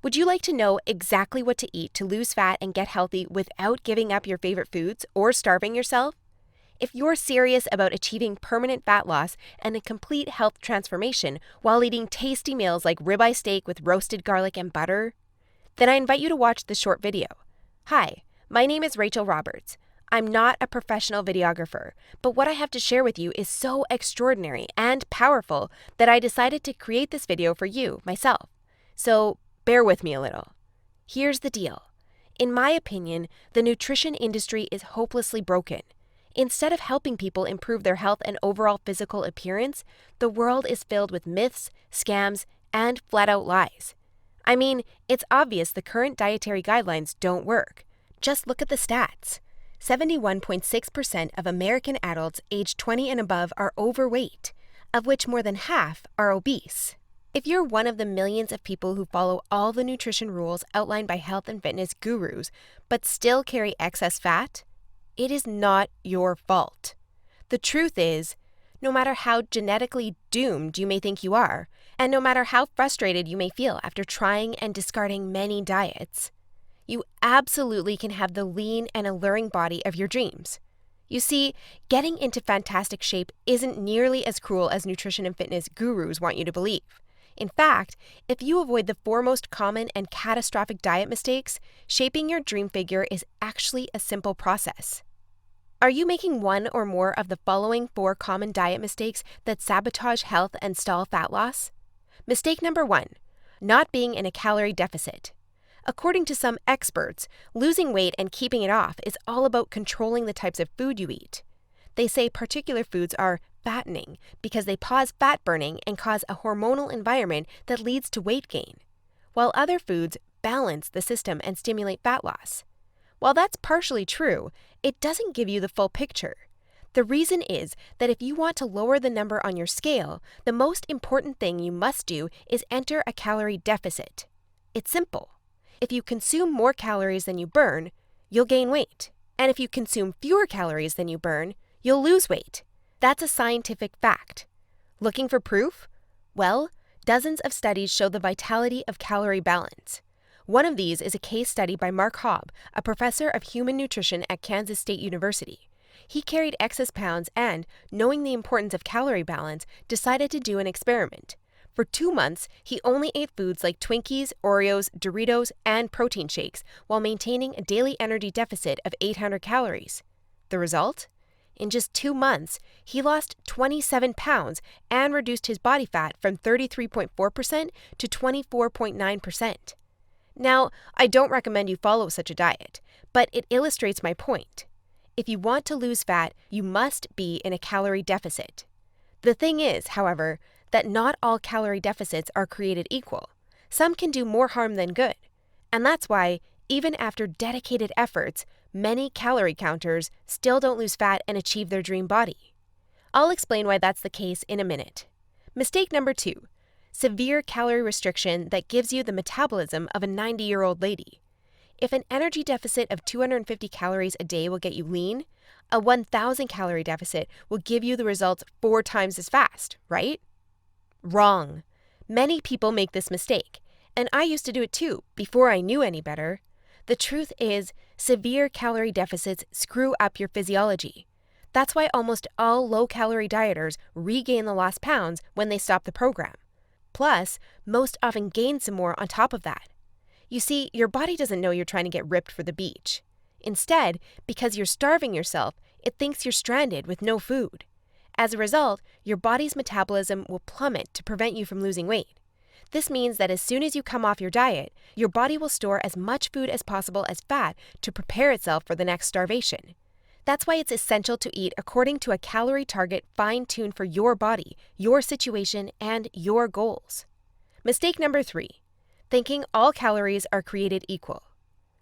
Would you like to know exactly what to eat to lose fat and get healthy without giving up your favorite foods or starving yourself? If you're serious about achieving permanent fat loss and a complete health transformation while eating tasty meals like ribeye steak with roasted garlic and butter, then I invite you to watch this short video. Hi, my name is Rachel Roberts. I'm not a professional videographer, but what I have to share with you is so extraordinary and powerful that I decided to create this video for you, myself. So bear with me a little. Here's the deal. In my opinion, the nutrition industry is hopelessly broken. Instead of helping people improve their health and overall physical appearance, the world is filled with myths, scams, and flat-out lies. I mean, it's obvious the current dietary guidelines don't work. Just look at the stats. 71.6% of American adults aged 20 and above are overweight, of which more than half are obese. If you're one of the millions of people who follow all the nutrition rules outlined by health and fitness gurus, but still carry excess fat, it is not your fault. The truth is, no matter how genetically doomed you may think you are, and no matter how frustrated you may feel after trying and discarding many diets, you absolutely can have the lean and alluring body of your dreams. You see, getting into fantastic shape isn't nearly as cruel as nutrition and fitness gurus want you to believe. In fact, if you avoid the four most common and catastrophic diet mistakes, shaping your dream figure is actually a simple process. Are you making one or more of the following 4 common diet mistakes that sabotage health and stall fat loss? Mistake number 1, not being in a calorie deficit. According to some experts, losing weight and keeping it off is all about controlling the types of food you eat. They say particular foods are fattening because they pause fat burning and cause a hormonal environment that leads to weight gain, while other foods balance the system and stimulate fat loss. While that's partially true, it doesn't give you the full picture. The reason is that if you want to lower the number on your scale, the most important thing you must do is enter a calorie deficit. It's simple. If you consume more calories than you burn, you'll gain weight. And if you consume fewer calories than you burn, you'll lose weight. That's a scientific fact. Looking for proof? Well, dozens of studies show the vitality of calorie balance. One of these is a case study by Mark Hobb, a professor of human nutrition at Kansas State University. He carried excess pounds and, knowing the importance of calorie balance, decided to do an experiment. For 2 months, he only ate foods like Twinkies, Oreos, Doritos, and protein shakes while maintaining a daily energy deficit of 800 calories. The result? In just 2 months, he lost 27 pounds and reduced his body fat from 33.4% to 24.9%. Now, I don't recommend you follow such a diet, but it illustrates my point. If you want to lose fat, you must be in a calorie deficit. The thing is, however, that not all calorie deficits are created equal. Some can do more harm than good. And that's why, even after dedicated efforts, many calorie counters still don't lose fat and achieve their dream body. I'll explain why that's the case in a minute. Mistake number 2, severe calorie restriction that gives you the metabolism of a 90-year-old lady. If an energy deficit of 250 calories a day will get you lean, a 1,000 calorie deficit will give you the results 4 times as fast, right? Wrong. Many people make this mistake, and I used to do it too, before I knew any better. The truth is, severe calorie deficits screw up your physiology. That's why almost all low-calorie dieters regain the lost pounds when they stop the program. Plus, most often gain some more on top of that. You see, your body doesn't know you're trying to get ripped for the beach. Instead, because you're starving yourself, it thinks you're stranded with no food. As a result, your body's metabolism will plummet to prevent you from losing weight. This means that as soon as you come off your diet, your body will store as much food as possible as fat to prepare itself for the next starvation. That's why it's essential to eat according to a calorie target fine-tuned for your body, your situation, and your goals. Mistake number 3, thinking all calories are created equal.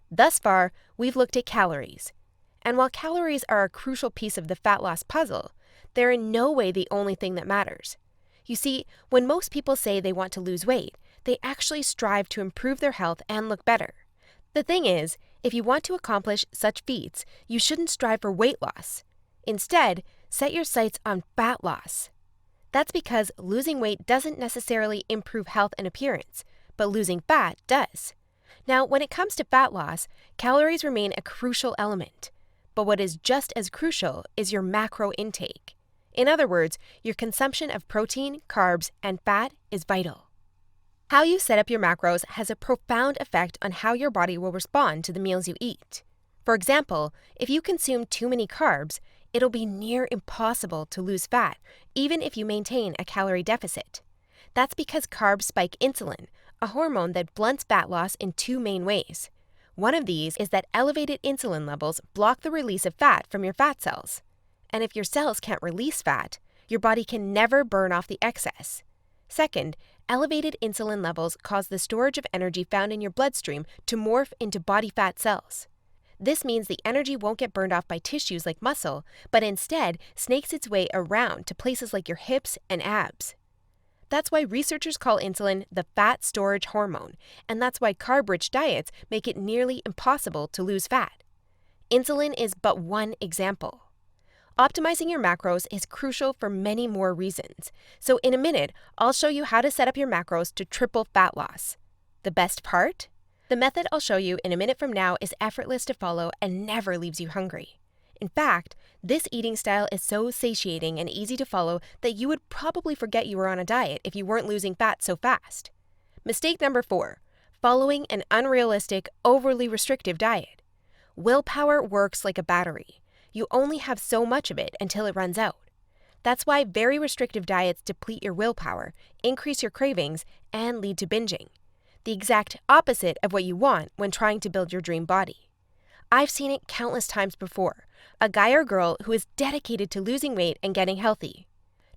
Thus far, we've looked at calories. And while calories are a crucial piece of the fat loss puzzle, they're in no way the only thing that matters. You see, when most people say they want to lose weight, they actually strive to improve their health and look better. The thing is, if you want to accomplish such feats, you shouldn't strive for weight loss. Instead, set your sights on fat loss. That's because losing weight doesn't necessarily improve health and appearance, but losing fat does. Now, when it comes to fat loss, calories remain a crucial element. But what is just as crucial is your macro intake. In other words, your consumption of protein, carbs, and fat is vital. How you set up your macros has a profound effect on how your body will respond to the meals you eat. For example, if you consume too many carbs, it'll be near impossible to lose fat, even if you maintain a calorie deficit. That's because carbs spike insulin, a hormone that blunts fat loss in two main ways. One of these is that elevated insulin levels block the release of fat from your fat cells. And if your cells can't release fat, your body can never burn off the excess. Second, elevated insulin levels cause the storage of energy found in your bloodstream to morph into body fat cells. This means the energy won't get burned off by tissues like muscle, but instead snakes its way around to places like your hips and abs. That's why researchers call insulin the fat storage hormone, and that's why carb-rich diets make it nearly impossible to lose fat. Insulin is but one example. Optimizing your macros is crucial for many more reasons. So in a minute, I'll show you how to set up your macros to triple fat loss. The best part? The method I'll show you in a minute from now is effortless to follow and never leaves you hungry. In fact, this eating style is so satiating and easy to follow that you would probably forget you were on a diet if you weren't losing fat so fast. Mistake number 4, following an unrealistic, overly restrictive diet. Willpower works like a battery. You only have so much of it until it runs out. That's why very restrictive diets deplete your willpower, increase your cravings, and lead to binging. The exact opposite of what you want when trying to build your dream body. I've seen it countless times before. A guy or girl who is dedicated to losing weight and getting healthy.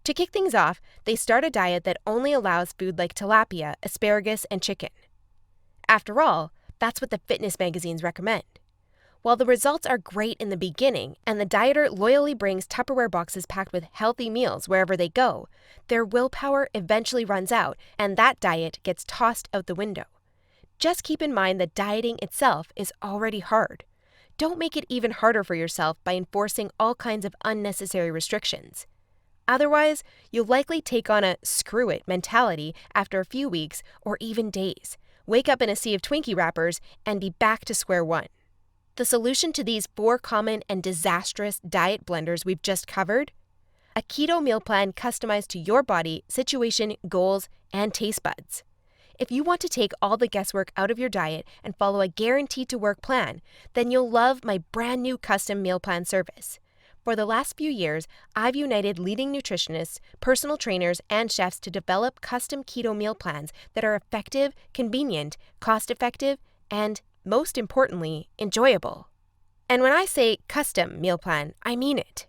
To kick things off, they start a diet that only allows food like tilapia, asparagus, and chicken. After all, that's what the fitness magazines recommend. While the results are great in the beginning, and the dieter loyally brings Tupperware boxes packed with healthy meals wherever they go, their willpower eventually runs out, and that diet gets tossed out the window. Just keep in mind that dieting itself is already hard. Don't make it even harder for yourself by enforcing all kinds of unnecessary restrictions. Otherwise, you'll likely take on a screw it mentality after a few weeks or even days, wake up in a sea of Twinkie wrappers, and be back to square one. The solution to these 4 common and disastrous diet blunders we've just covered? A keto meal plan customized to your body, situation, goals, and taste buds. If you want to take all the guesswork out of your diet and follow a guaranteed-to-work plan, then you'll love my brand new custom meal plan service. For the last few years, I've united leading nutritionists, personal trainers, and chefs to develop custom keto meal plans that are effective, convenient, cost-effective, and most importantly, enjoyable. And when I say custom meal plan, I mean it.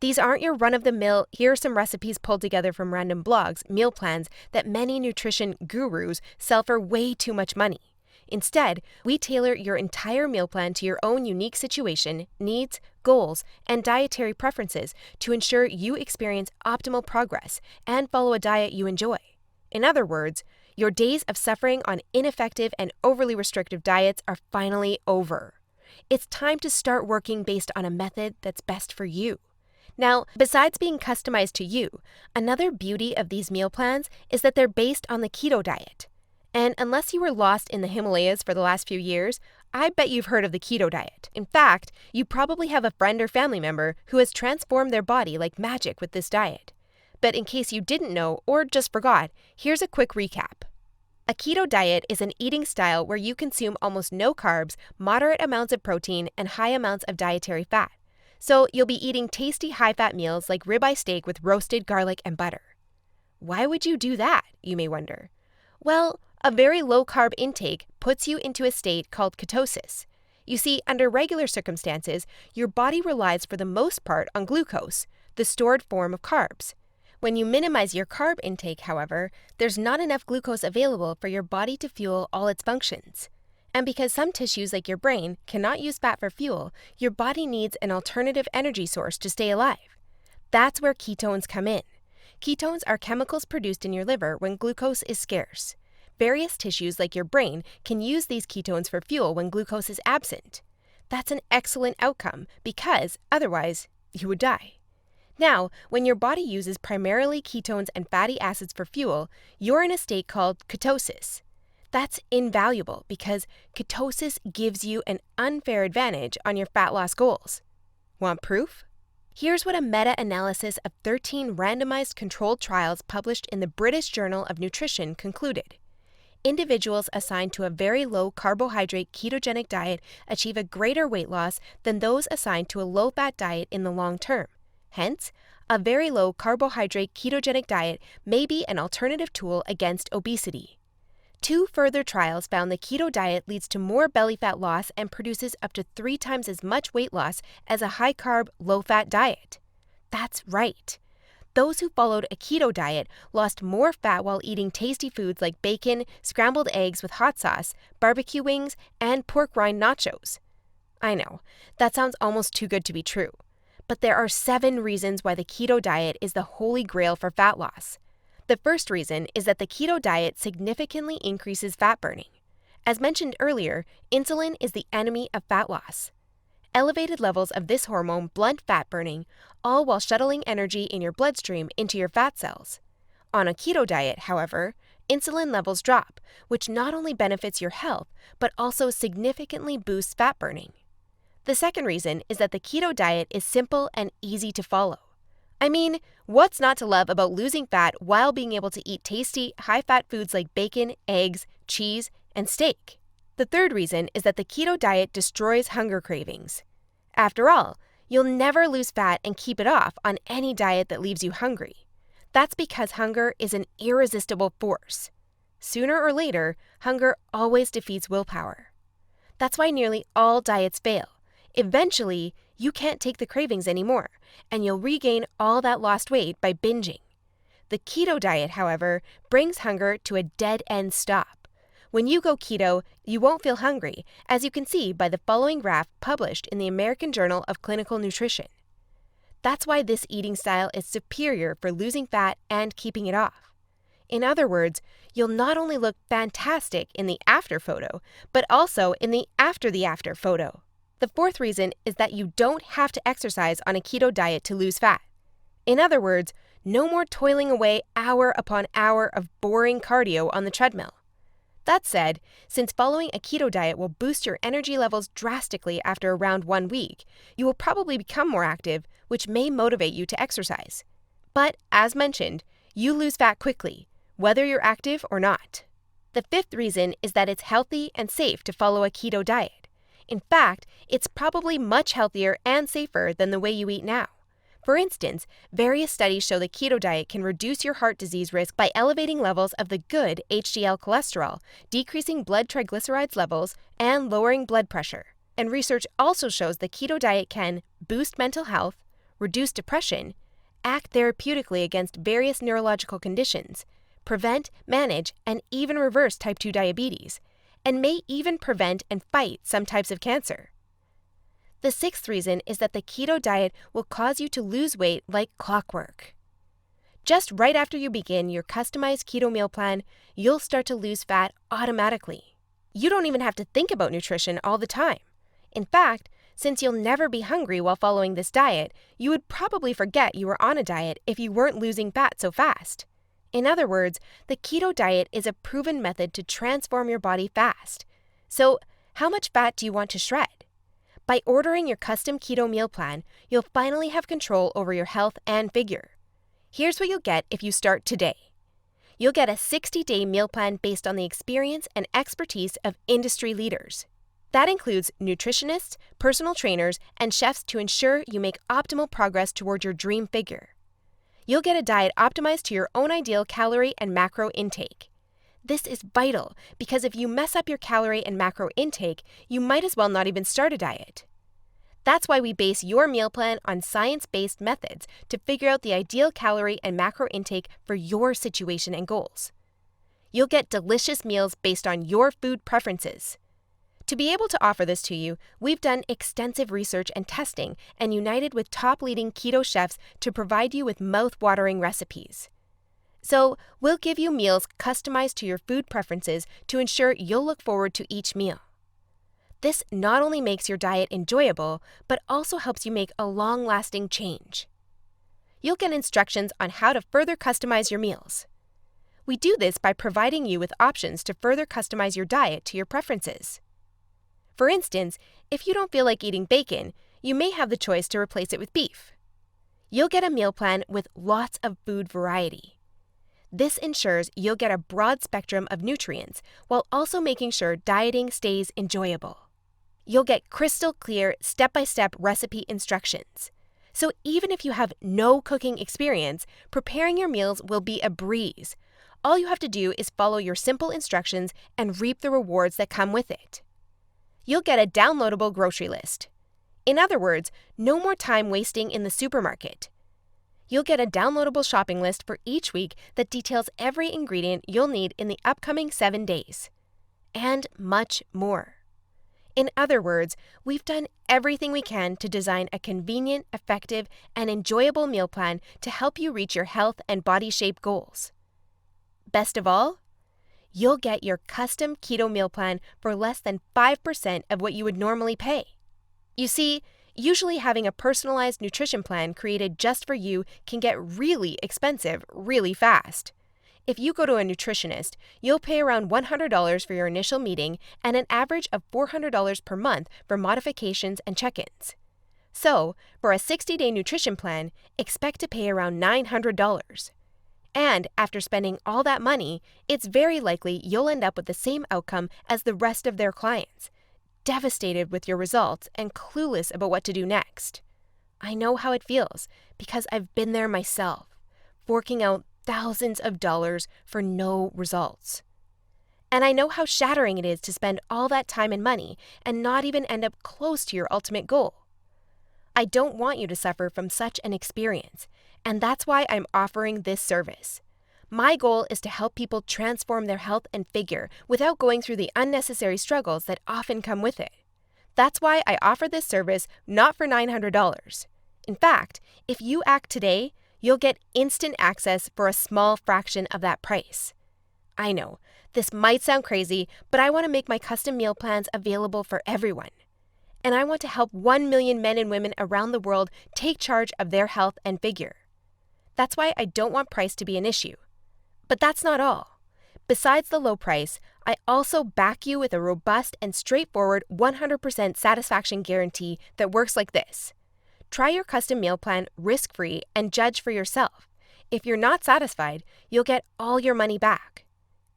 These aren't your run-of-the-mill, here are some recipes pulled together from random blogs, meal plans that many nutrition gurus sell for way too much money. Instead, we tailor your entire meal plan to your own unique situation, needs, goals, and dietary preferences to ensure you experience optimal progress and follow a diet you enjoy. In other words, your days of suffering on ineffective and overly restrictive diets are finally over. It's time to start working based on a method that's best for you. Now, besides being customized to you, another beauty of these meal plans is that they're based on the keto diet. And unless you were lost in the Himalayas for the last few years, I bet you've heard of the keto diet. In fact, you probably have a friend or family member who has transformed their body like magic with this diet. But in case you didn't know or just forgot, here's a quick recap. A keto diet is an eating style where you consume almost no carbs, moderate amounts of protein, and high amounts of dietary fat. So you'll be eating tasty high-fat meals like ribeye steak with roasted garlic and butter. Why would you do that, you may wonder? Well, a very low-carb intake puts you into a state called ketosis. You see, under regular circumstances, your body relies for the most part on glucose, the stored form of carbs. When you minimize your carb intake, however, there's not enough glucose available for your body to fuel all its functions. And because some tissues like your brain cannot use fat for fuel, your body needs an alternative energy source to stay alive. That's where ketones come in. Ketones are chemicals produced in your liver when glucose is scarce. Various tissues like your brain can use these ketones for fuel when glucose is absent. That's an excellent outcome because otherwise you would die. Now, when your body uses primarily ketones and fatty acids for fuel, you're in a state called ketosis. That's invaluable because ketosis gives you an unfair advantage on your fat loss goals. Want proof? Here's what a meta-analysis of 13 randomized controlled trials published in the British Journal of Nutrition concluded. Individuals assigned to a very low carbohydrate ketogenic diet achieve a greater weight loss than those assigned to a low-fat diet in the long term. Hence, a very low carbohydrate ketogenic diet may be an alternative tool against obesity. 2 further trials found the keto diet leads to more belly fat loss and produces up to 3 times as much weight loss as a high-carb, low-fat diet. That's right. Those who followed a keto diet lost more fat while eating tasty foods like bacon, scrambled eggs with hot sauce, barbecue wings, and pork rind nachos. I know, that sounds almost too good to be true. But there are 7 reasons why the keto diet is the holy grail for fat loss. The first reason is that the keto diet significantly increases fat burning. As mentioned earlier, insulin is the enemy of fat loss. Elevated levels of this hormone blunt fat burning, all while shuttling energy in your bloodstream into your fat cells. On a keto diet, however, insulin levels drop, which not only benefits your health, but also significantly boosts fat burning. The second reason is that the keto diet is simple and easy to follow. I mean, what's not to love about losing fat while being able to eat tasty, high-fat foods like bacon, eggs, cheese, and steak? The third reason is that the keto diet destroys hunger cravings. After all, you'll never lose fat and keep it off on any diet that leaves you hungry. That's because hunger is an irresistible force. Sooner or later, hunger always defeats willpower. That's why nearly all diets fail. Eventually, you can't take the cravings anymore, and you'll regain all that lost weight by binging. The keto diet, however, brings hunger to a dead-end stop. When you go keto, you won't feel hungry, as you can see by the following graph published in the American Journal of Clinical Nutrition. That's why this eating style is superior for losing fat and keeping it off. In other words, you'll not only look fantastic in the after photo, but also in the after photo. The fourth reason is that you don't have to exercise on a keto diet to lose fat. In other words, no more toiling away hour upon hour of boring cardio on the treadmill. That said, since following a keto diet will boost your energy levels drastically after around 1 week, you will probably become more active, which may motivate you to exercise. But, as mentioned, you lose fat quickly, whether you're active or not. The fifth reason is that it's healthy and safe to follow a keto diet. In fact, it's probably much healthier and safer than the way you eat now. For instance, various studies show the keto diet can reduce your heart disease risk by elevating levels of the good HDL cholesterol, decreasing blood triglycerides levels, and lowering blood pressure. And research also shows the keto diet can boost mental health, reduce depression, act therapeutically against various neurological conditions, prevent, manage, and even reverse type 2 diabetes, and may even prevent and fight some types of cancer. The sixth reason is that the keto diet will cause you to lose weight like clockwork. Just right after you begin your customized keto meal plan, you'll start to lose fat automatically. You don't even have to think about nutrition all the time. In fact, since you'll never be hungry while following this diet, you would probably forget you were on a diet if you weren't losing fat so fast. In other words, the keto diet is a proven method to transform your body fast. So, how much fat do you want to shred? By ordering your custom keto meal plan, you'll finally have control over your health and figure. Here's what you'll get if you start today. You'll get a 60-day meal plan based on the experience and expertise of industry leaders. That includes nutritionists, personal trainers, and chefs to ensure you make optimal progress toward your dream figure. You'll get a diet optimized to your own ideal calorie and macro intake. This is vital because if you mess up your calorie and macro intake, you might as well not even start a diet. That's why we base your meal plan on science-based methods to figure out the ideal calorie and macro intake for your situation and goals. You'll get delicious meals based on your food preferences. To be able to offer this to you, we've done extensive research and testing and united with top leading keto chefs to provide you with mouth-watering recipes. So, we'll give you meals customized to your food preferences to ensure you'll look forward to each meal. This not only makes your diet enjoyable, but also helps you make a long-lasting change. You'll get instructions on how to further customize your meals. We do this by providing you with options to further customize your diet to your preferences. For instance, if you don't feel like eating bacon, you may have the choice to replace it with beef. You'll get a meal plan with lots of food variety. This ensures you'll get a broad spectrum of nutrients while also making sure dieting stays enjoyable. You'll get crystal clear step-by-step recipe instructions. So even if you have no cooking experience, preparing your meals will be a breeze. All you have to do is follow your simple instructions and reap the rewards that come with it. You'll get a downloadable grocery list. In other words, no more time wasting in the supermarket. You'll get a downloadable shopping list for each week that details every ingredient you'll need in the upcoming 7 days. And much more. In other words, we've done everything we can to design a convenient, effective, and enjoyable meal plan to help you reach your health and body shape goals. Best of all, you'll get your custom keto meal plan for less than 5% of what you would normally pay. You see, usually having a personalized nutrition plan created just for you can get really expensive really fast. If you go to a nutritionist, you'll pay around $100 for your initial meeting and an average of $400 per month for modifications and check-ins. So, for a 60-day nutrition plan, expect to pay around $900. And after spending all that money, it's very likely you'll end up with the same outcome as the rest of their clients, devastated with your results and clueless about what to do next. I know how it feels because I've been there myself, forking out thousands of dollars for no results. And I know how shattering it is to spend all that time and money and not even end up close to your ultimate goal. I don't want you to suffer from such an experience, and that's why I'm offering this service. My goal is to help people transform their health and figure without going through the unnecessary struggles that often come with it. That's why I offer this service not for $900. In fact, if you act today, you'll get instant access for a small fraction of that price. I know, this might sound crazy, but I want to make my custom meal plans available for everyone. And I want to help 1 million men and women around the world take charge of their health and figure. That's why I don't want price to be an issue. But that's not all. Besides the low price, I also back you with a robust and straightforward 100% satisfaction guarantee that works like this. Try your custom meal plan risk-free and judge for yourself. If you're not satisfied, you'll get all your money back.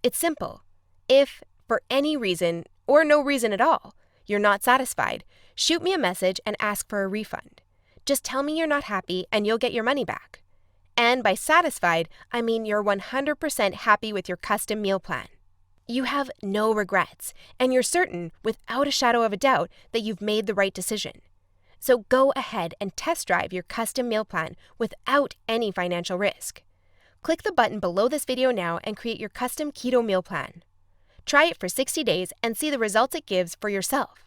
It's simple. If, for any reason, or no reason at all, you're not satisfied, shoot me a message and ask for a refund. Just tell me you're not happy and you'll get your money back. And by satisfied, I mean you're 100% happy with your custom meal plan. You have no regrets, and you're certain, without a shadow of a doubt, that you've made the right decision. So go ahead and test drive your custom meal plan without any financial risk. Click the button below this video now and create your custom keto meal plan. Try it for 60 days and see the results it gives for yourself.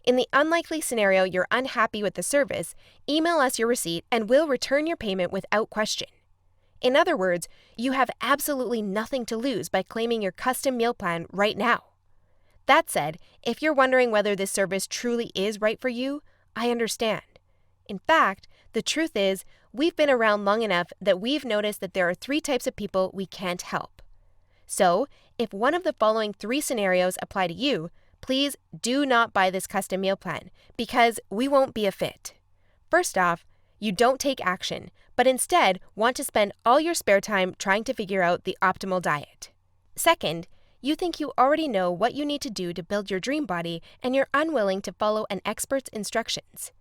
In the unlikely scenario you're unhappy with the service, email us your receipt and we'll return your payment without question. In other words, you have absolutely nothing to lose by claiming your custom meal plan right now. That said, if you're wondering whether this service truly is right for you, I understand. In fact, the truth is, we've been around long enough that we've noticed that there are 3 types of people we can't help. So, if one of the following 3 scenarios apply to you, please do not buy this custom meal plan because we won't be a fit. First off, you don't take action, but instead want to spend all your spare time trying to figure out the optimal diet. Second, you think you already know what you need to do to build your dream body and you're unwilling to follow an expert's instructions.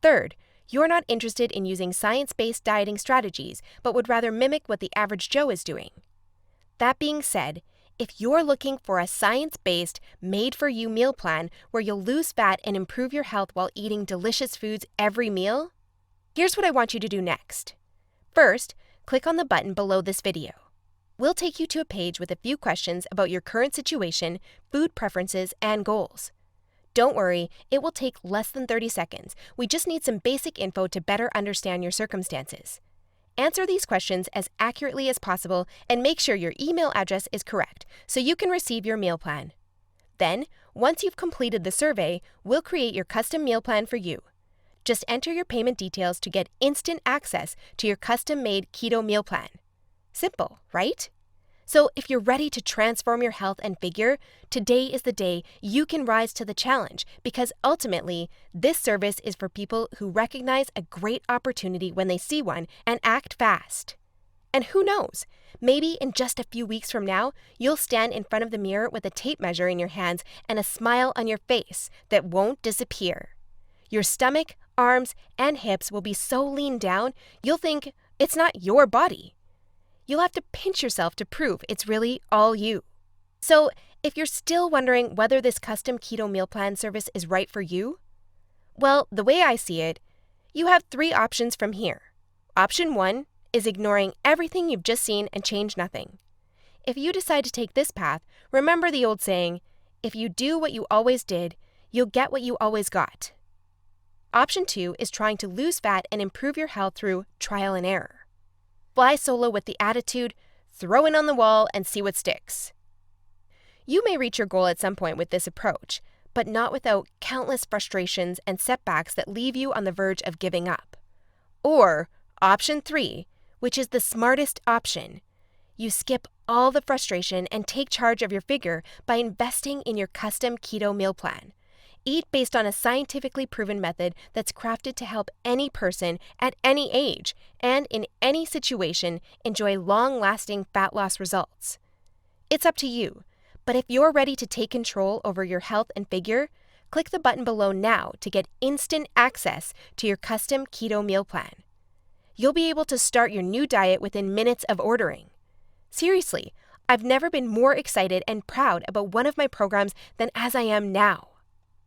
Third, you're not interested in using science-based dieting strategies, but would rather mimic what the average Joe is doing. That being said, if you're looking for a science-based, made-for-you meal plan where you'll lose fat and improve your health while eating delicious foods every meal, here's what I want you to do next. First, click on the button below this video. We'll take you to a page with a few questions about your current situation, food preferences, and goals. Don't worry, it will take less than 30 seconds. We just need some basic info to better understand your circumstances. Answer these questions as accurately as possible and make sure your email address is correct so you can receive your meal plan. Then, once you've completed the survey, we'll create your custom meal plan for you. Just enter your payment details to get instant access to your custom-made keto meal plan. Simple, right? So if you're ready to transform your health and figure, today is the day you can rise to the challenge, because ultimately, this service is for people who recognize a great opportunity when they see one and act fast. And who knows, maybe in just a few weeks from now, you'll stand in front of the mirror with a tape measure in your hands and a smile on your face that won't disappear. Your stomach, arms, and hips will be so lean down, you'll think it's not your body. You'll have to pinch yourself to prove it's really all you. So, if you're still wondering whether this custom keto meal plan service is right for you, well, the way I see it, you have 3 options from here. Option 1 is ignoring everything you've just seen and change nothing. If you decide to take this path, remember the old saying, if you do what you always did, you'll get what you always got. Option 2 is trying to lose fat and improve your health through trial and error. Fly solo with the attitude, throw it on the wall and see what sticks. You may reach your goal at some point with this approach, but not without countless frustrations and setbacks that leave you on the verge of giving up. Or option 3, which is the smartest option. You skip all the frustration and take charge of your figure by investing in your custom keto meal plan. Eat based on a scientifically proven method that's crafted to help any person at any age and in any situation enjoy long-lasting fat loss results. It's up to you, but if you're ready to take control over your health and figure, click the button below now to get instant access to your custom keto meal plan. You'll be able to start your new diet within minutes of ordering. Seriously, I've never been more excited and proud about one of my programs than as I am now.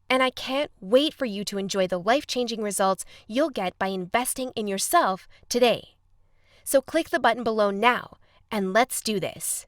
And I can't wait for you to enjoy the life-changing results you'll get by investing in yourself today. So click the button below now, and let's do this.